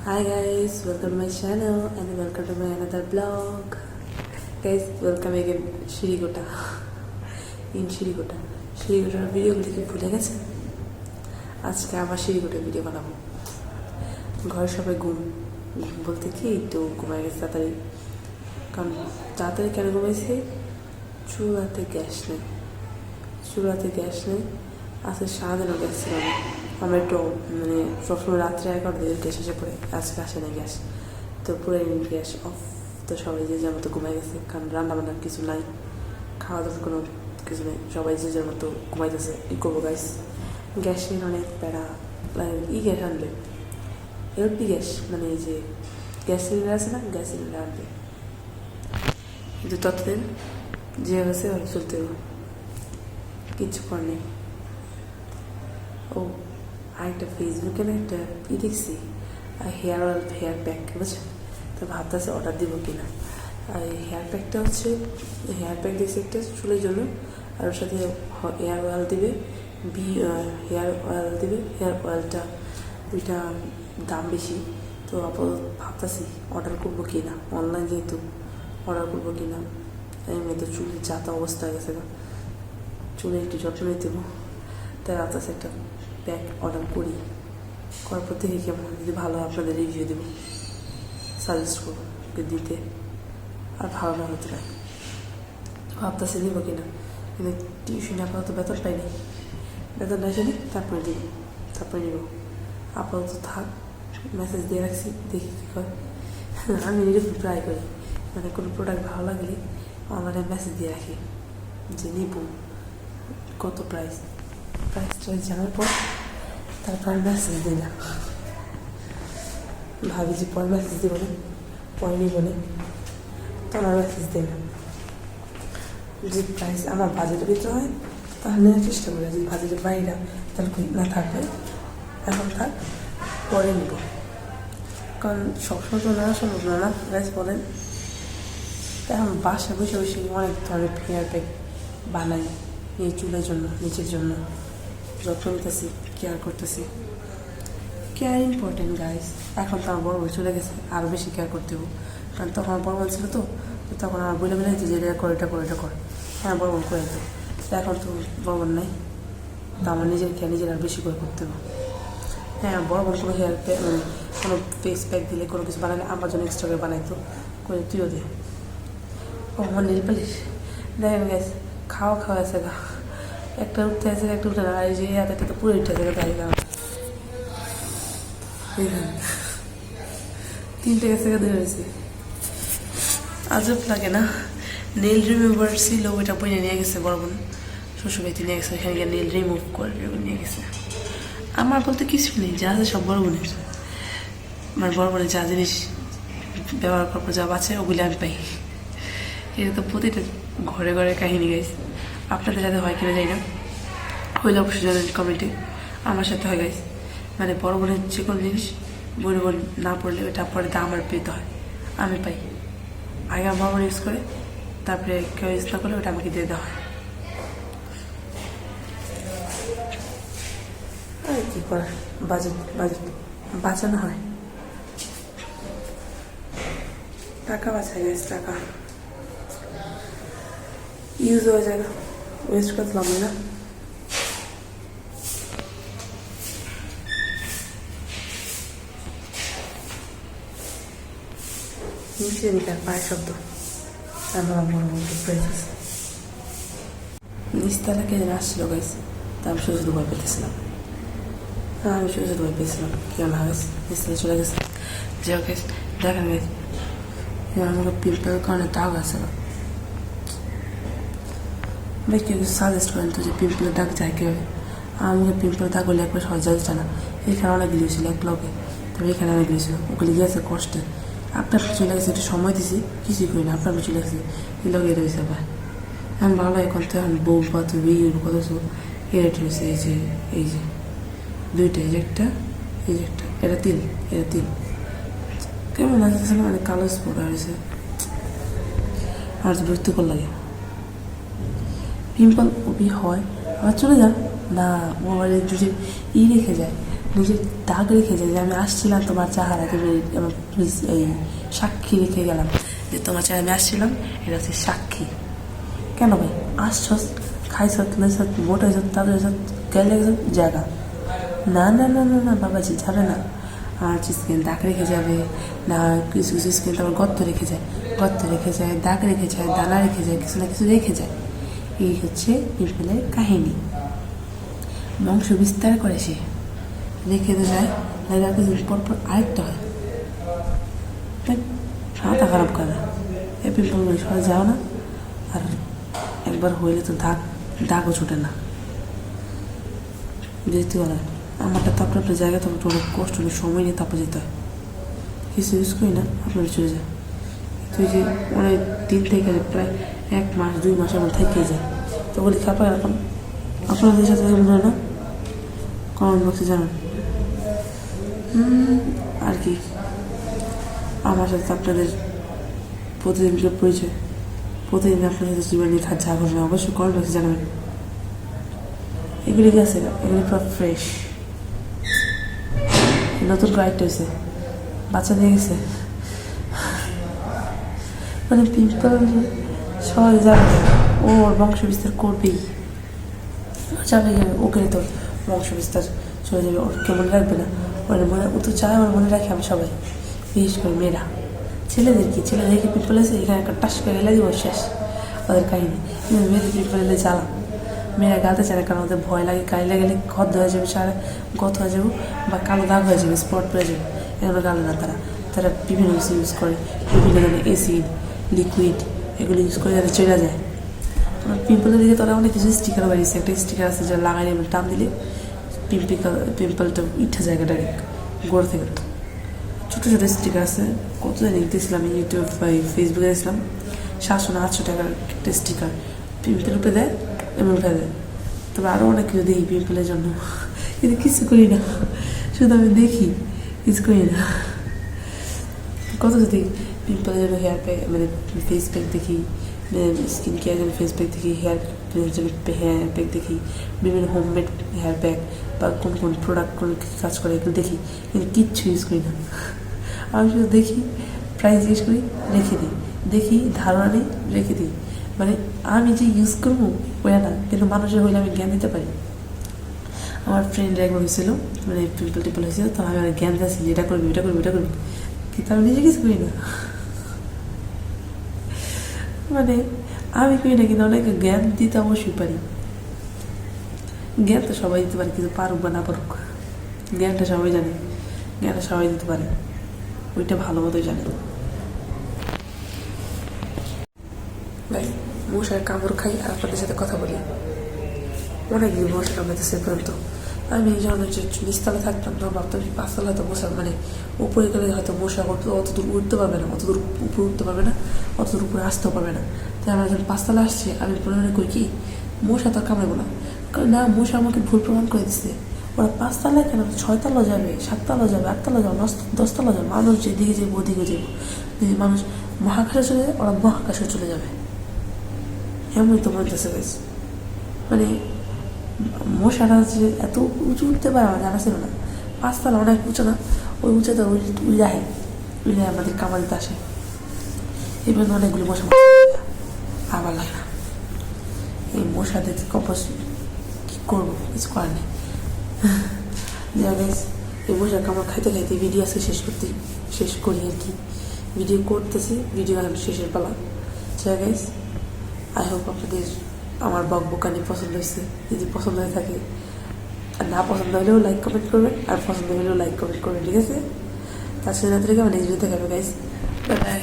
Hi guys, welcome to my channel and welcome to my another vlog. Guys, welcome again Shirigota. In Shirigota. Shirigota video গুলি ভুলে গেছে। আজকে আবার Shirigota video বানাবো। ঘরে সবাই ঘুম বলতে কি তো ঘুমায় গেছে তাড়াতাড়ি। কারণ তাড়াতাড়ি কেন ঘুমাইছে? চুলাতে গ্যাস নেই। আজকে সারাদিনও গ্যাস ছিল না। আমরা একটু মানে সবসময় রাত্রে 11টা দিকে গ্যাস এসে পড়ে, আজকে আসে না গ্যাস, তো পুরো গ্যাস অফ। তো সবাই যে যার মতো ঘুমাই গেছে, কারণ রান্না বান্নার কিছু নাই, খাওয়া দাওয়ার কোনো কিছু নেই, সবাই যে যার মতো ঘুমাইতেছে। ই করবো গাইস, গ্যাসের অনেক প্যারা। গ্যাস আনবে, এলপি গ্যাস, মানে এই যে গ্যাস সিলিন্ডার আছে না, গ্যাস সিলিন্ডার আনবে, কিন্তু ততদিন যে হয়েছে চলতে হবে, কিচ্ছু কর নেই। ও আরেকটা ফেসবুকে না একটা দেখছি, হেয়ার অয়েল, হেয়ার প্যাক, বুঝছেন? তো ভাবতেছে অর্ডার দিব কিনা। আর এই হেয়ার প্যাকটা হচ্ছে, হেয়ার প্যাক দিয়েছে একটা চুলের জন্য, আর ওর সাথে হেয়ার অয়েল দিবে, হেয়ার অয়েলটা দুইটা দাম বেশি। তো আপাতত ভাবতেছি অর্ডার করবো কিনা, অনলাইন যেহেতু অর্ডার করবো কিনা। এমনি তো চুলের যাতা অবস্থা হয়ে গেছে না, চুলে একটু যত্ন নিতে দেবো, তাই ভাবতেছে একটা প্যাক অর্ডার করি। করার পর থেকে কেমন, যদি ভালো আপনাদের রিভিউ দেবো, সাজেস্ট করবো দিতে, আর ভালো না হতে পারে ভাবতেছি নিব কিনা। কিন্তু টিউশনে আপাতত বেতন পাইনি, বেতন আসেনি, তারপরে নিব। আপাতত থাক, মেসেজ দিয়ে রাখছি, দেখি কী করে। আমি এরকম ট্রাই করি, মানে কোনো প্রোডাক্ট ভালো লাগলে অনলাইনে মেসেজ দিয়ে রাখি যে নিব, কত প্রাইসটা জানার পর তারপর মেসেজ দিই না, ভাবি যে পরে মেসেজ দিব না, পরে নিব না, তখন আর মেসেজ দিই না। যে প্রাইস আমার বাজেটের ভিতরে হয় তাহলে নেওয়ার চেষ্টা করি, যদি বাজেটের বাইরে তাহলে না থাকবে, এখন থাক, পরে নিব। কারণ সবসময় তো নেওয়া সম্ভব না প্রাইস বলেন। এখন বাসায় বসে অনেক ধরনের হেয়ার প্যাক বানাই, এই চুলের জন্য, নিচের জন্য যত্ন নিতেছি, কেয়ার করতেছি। Care important guys. এখন তো আমার বড় বোন চলে গেছে, আরও বেশি কেয়ার করতে হবে, কারণ তখন আমার বড় বোন ছিল, তো তখন আমার বলে যে এটা কর, হ্যাঁ বড় বোন করে দিত। এখন তো বড় বোন নাই, তো আমার নিজের কেয়ার নিজের আর বেশি করে করতে হবে। হ্যাঁ, বড় বোন কোনো হেয়ার প্যাক, মানে কোনো ফেস প্যাক দিলে, কোনো কিছু বানালে আমার জন্য এক্সট্রা করে বানাইতো, করে তুইও দে। ও আমার নীল পালিশ দেখেন গাইস, খাওয়া আছে গা, একটা উঠতে আছে, একটা উঠে না, আর এই যে হাতে তো পুরো উঠে আছে দাঁড়িয়ে দাঁড়া, তিনটে গেছে ধরে হয়েছে। আজব লাগে না? নেল রিমুভার ছিল, ওইটা বইনে নিয়ে গেছে বড় বোন, শ্বশুরবাড়িতে নিয়ে গেছে, এখানে গিয়ে নেল রিমুভ করে নিয়ে গেছে। আমার বলতে কিছু নেই, যা আছে সব বড় বোনের, আমার বড় বোনের যা জিনিস ব্যবহার করার পর যা বাঁচে ওগুলি আমি পাই। এটা তো প্রতিটা ঘরে ঘরে কাহিনী গাইস। আপনাদের সাথে হয় কিনা যাই না, হইলে অবশ্যই জানেন কমেন্টে। আমার সাথে হয় গাইস, মানে বড় বোনের যে কোনো জিনিস বড় বোন না পড়লে ওটা পরে তা আমার পেতে হয়, আমি পাই। আগে আমার বড় বোন ইউজ করে, তারপরে কেউ ইউজ না করলে ওটা আমাকে দিয়ে দেওয়া হয়। আর কী করার, বাজেট বাঁচানো হয়, টাকা বাঁচায় গাইস, টাকা ইউজ হয়ে যায় না, ওয়েস্ট করতে লাগবে না। নিচে দিকার পায়ের শব্দ, তারপর নিচতলা কে যেন আসছিল গাইস, তা আমি শুধু ভয় পেতেছিলাম, কেমন হয় নিচতলা চলে গেছে। যাই হোক দেখেন গাইস, আমাকে পিম্পলের কারণে দাগ আছে না, ভাই কেউ কিছু সাজেস্ট করেন তো যে পিম্পলের দাগ যায় কীভাবে। আমাকে পিম্পলের দাগ হলে একবার সহজ যাচ্ছে না, এখানে অনেকগুলি হয়েছিল এক ব্লকে, তবে এখানে অনেকগুলি ছিল, ওগুলি গিয়েছে কষ্টে। আপনার চলে গেছে, একটু সময় দিছি, কিছুই করি না, আপনার চলে গেছে, এই লগে রয়েছে আবার। এখন ভালো, এখন তো এখন বউ বাথরুম কত এরেট হয়েছে, এই যে দুইটা, এই যে একটা, এটা তিল, কেমন আসতেছে না, মানে কালো স্পট হয়েছে, আমার তো বিরক্তিকর লাগে। পিম্পল ওবি হয় আবার চলে যান না, ও আবার যদি রেখে যায়, নিজের দাগ রেখে যায় যে আমি আসছিলাম তোমার চেহারা, তুমি আমার এই সাক্ষী রেখে গেলাম যে তোমার চেহারা আমি আসছিলাম, এটা হচ্ছে সাক্ষী। কেন ভাই আসছস, খাইছত লাইছত মোটা হয়েছত তাদের হয়েছত গেলে জায়গা, না না না না না বাবাজি যাবে না। আর স্কিন দাগ রেখে যাবে না, কিছু কিছু স্কিন তো আবার গর্ত রেখে যায়, গর্ত রেখে যায়, দাগ রেখে যায়, দানা রেখে যায়, কিছু না কিছু রেখে যায়। এই হচ্ছে পিম্পলের কাহিনী। বংশ বিস্তার করে সে, রেখে তো যায়, লাগার কিছুদিন পর পর আরেকটা হয়। মাথা খারাপ করে এই পিম্পলগুলো সরে যাও না। আর একবার হইলে তো দাগও ছুটে না। যেতে বলে আমারটা তো আপনার জায়গা তো অনেক কষ্ট, অনেক সময় নিয়ে তারপর যেতে হয়, কিছু ইউজ করি না আপনার চলে যায়। তুই যে অনেক দিন থেকে প্রায় 1 মাস 2 মাসের মধ্যে থেকে যায়, তো বলি খাপা এরকম আপনাদের সাথে মনে হয় না? কমেন্ট বক্সে জানান। আর কি আমার সাথে আপনাদের প্রতিদিনকার পরিচয়, প্রতিদিন আপনাদের সাথে জীবন নিয়ে যা ঘটনা অবশ্যই কমেন্ট বক্সে জানাবেন। এগুলি গেছে, এগুলি পুরো ফ্রেশ, নতুন কয়েকটা হয়েছে, বাচ্চা দিয়ে গেছে। মানে পিম্পল সবাই যাবে, ওর বংশ বিস্তার করবেই, যাবে ওকে তো বংশ বিস্তার চলে যাবে, ওর কে মনে রাখবে না? ওর মনে, ও তো চায় ওর মনে রাখে। আমি সবাই বিশেষ করে মেয়েরা, ছেলেদেরকে পিম্পল এসে এখানে একটা টাস করে এলে দিব, শেষ ওদের কাহিনী। কিন্তু মেয়েদের পিম্পল এলে জ্বালা, মেয়েরা গালতে চায় না, কারণ ওদের ভয় লাগে গায়ে লাগলে গত হয়ে যাবে, সারা গত হয়ে যাবো বা কালো দাগ হয়ে যাবে, স্পট পড়ে যাবে, এগুলো গালে না। তারা বিভিন্ন কিছু ইউজ করে, বিভিন্ন ধরনের অ্যাসিড, লিকুইড, এগুলো ইউজ করে যাতে চেনা যায়। পিম্পলের দিকে তারা অনেক কিছু স্টিকারও বাড়িয়েছে। একটা স্টিকার আছে যা লাগাইলে টান দিলে পিম্পলটা উঠে যায় ডাইরেক্ট গোড়া থেকে। ছোটো ছোটো স্টিকার আছে, কত জানি দিয়েছিলাম ইউটিউব বা ফেসবুকে দিয়েছিলাম, 700-800 টাকার একটা স্টিকার, পিম্পল উঠে দেয় এমন উঠে দেয়। তবে আরও অনেক কিছু দেখি পিম্পলের জন্য, কিন্তু কিছু করি না, শুধু আমি দেখি, কিছু করি না। কত যদি পিম্পলের জন্য হেয়ার প্যাক, মানে ফেস প্যাক দেখি, স্কিন কেয়ার জন্য ফেস প্যাক দেখি, হেয়ার জন্য হেয়ার প্যাক দেখি, বিভিন্ন হোমমেড হেয়ার প্যাক বা কোন কোন প্রোডাক্ট কোন কাজ করে এগুলো দেখি, কিন্তু কিচ্ছু ইউজ করি না। আমি শুধু দেখি, প্রাইস জিজ্ঞেস করি, রেখে দিই, দেখি ধারণা নেই, রেখে দিই। মানে আমি যে ইউজ করবো ওয়া না, কিন্তু মানুষের হইলে আমি জ্ঞান দিতে পারি। আমার ফ্রেন্ড একবার হয়েছিল, মানে পিম্পল টিম্পল হয়েছিল, তো আমি জ্ঞান দিয়েছি এটা করবি, এটা করবি, এটা করবি, কিন্তু আমি নিজে কিছু করি না। মানে আমি করি না, কিন্তু অনেকে জ্ঞান দিতে অবশ্যই পারি। জ্ঞান তো সবাই দিতে পারে, কিন্তু পারুক বা না পারুক, জ্ঞানটা সবাই জানে, জ্ঞানটা সবাই দিতে পারে, ওইটা ভালো মতোই জানে। ভাই মশার কামড় খাই আর আপনাদের সাথে কথা বলি, অনেকদিন মশা কামড়াতেছে পর্যন্ত। আমি যখন হচ্ছে নিচতলা থাকতাম তখন ভাবতাম 5তলা হয়তো মশা, মানে উপরে গেলে হয়তো মশা অত দূর উঠতে পারবে না, অত দূর উপরে উঠতে পারবে না, অত দূর উপরে আসতেও পারবে না। তাই আমরা যখন 5তলা আসছি আমি মনে করি কি মশা তো কামড়াবো না, কারণ না মশা আমাকে ভুল প্রমাণ করে দিচ্ছে। ওরা 5তলায় কেন 6তলা যাবে, 7তলা যাবে, 8তলা যাবে, 10তলা যাবে, মানুষ যেদিকে যাবো ওদিকে যাবো। যদি মানুষ মহাকাশে চলে যায় ওরা মহাকাশে চলে যাবে, এমনই তো বলতেছে গাইস। মানে মশাটা যে এত উঁচু উঠতে পারে আমার জানা ছিল না। 5তলা অনেক উঁচু না, ওই উঁচুতে উড়ায় আমাদের কামারিতে আসে, এবার অনেকগুলো মশা আবার লাগে না। এই মশা দেখে কম্পোজ কী করবো, কিছু করার নেই। যা গাইস, এই মশা কামড় খাইতে খাইতে ভিডিও আজকে শেষ করি আর কি। ভিডিও করতেছি, ভিডিও এখন শেষের পালা। যা গাইস, আই হোপ আপনাদের আমার বকবকানি পছন্দ হয়েছে। যদি পছন্দ হয়ে থাকে, আর না পছন্দ হলেও লাইক কমেন্ট করবেন, আর পছন্দ হলেও লাইক কমেন্ট করবেন, ঠিক আছে? তার সাথে রাত্রে নেক্সট ভিডিও দেখাবে গাইস, বাই বাই।